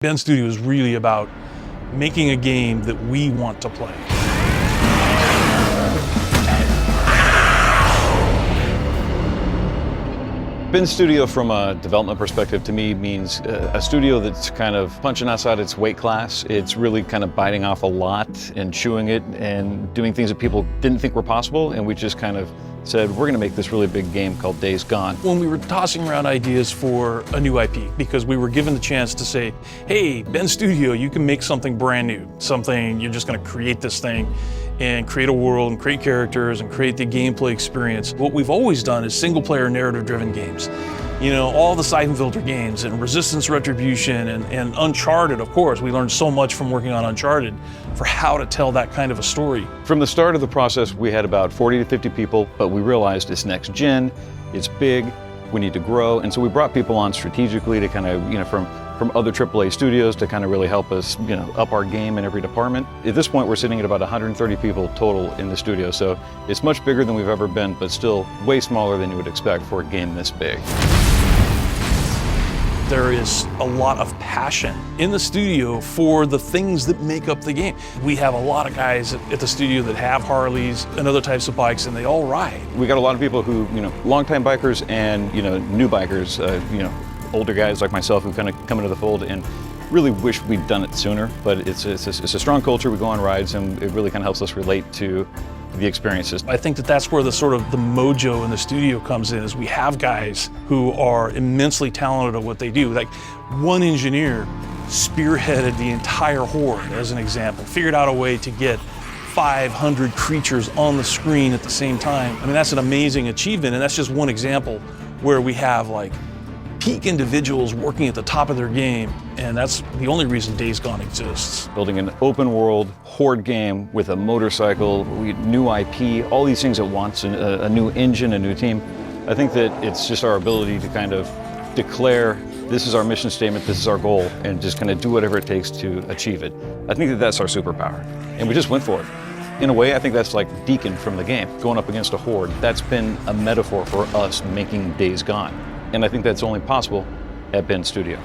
Ben Studio is really about making a game that we want to play. Ben Studio, from a development perspective, to me means a studio that's kind of punching outside its weight class. It's really kind of biting off a lot and chewing it and doing things that people didn't think were possible, and we just kind of said, we're going to make this really big game called Days Gone. When we were tossing around ideas for a new IP, because we were given the chance to say, hey, Ben Studio, you can make something brand new, something, you're just going to create this thing and create a world and create characters and create the gameplay experience. What we've always done is single-player narrative-driven games. You know, all the Siphon Filter games and Resistance Retribution and Uncharted, of course. We learned so much from working on Uncharted for how to tell that kind of a story. From the start of the process, we had about 40 to 50 people, but we realized it's next gen, it's big, we need to grow, and so we brought people on strategically to kind of, from other AAA studios to kind of really help us, up our game in every department. At this point, we're sitting at about 130 people total in the studio, so it's much bigger than we've ever been, but still way smaller than you would expect for a game this big. There is a lot of passion in the studio for the things that make up the game. We have a lot of guys at the studio that have Harleys and other types of bikes, and they all ride. We got a lot of people who, longtime bikers and, new bikers, older guys like myself who kind of come into the fold and really wish we'd done it sooner, but it's a strong culture. We go on rides and it really kind of helps us relate to the experiences. I think that's where the mojo in the studio comes in, is we have guys who are immensely talented at what they do. Like, one engineer spearheaded the entire horde, as an example, figured out a way to get 500 creatures on the screen at the same time. I mean, that's an amazing achievement, and that's just one example where we have like peak individuals working at the top of their game, and that's the only reason Days Gone exists. Building an open world horde game with a motorcycle, new IP, all these things at once, and a new engine, a new team. I think that it's just our ability to kind of declare, this is our mission statement, this is our goal, and just kind of do whatever it takes to achieve it. I think that that's our superpower, and we just went for it. In a way, I think that's like Deacon from the game, going up against a horde. That's been a metaphor for us making Days Gone. And I think that's only possible at Ben Studio.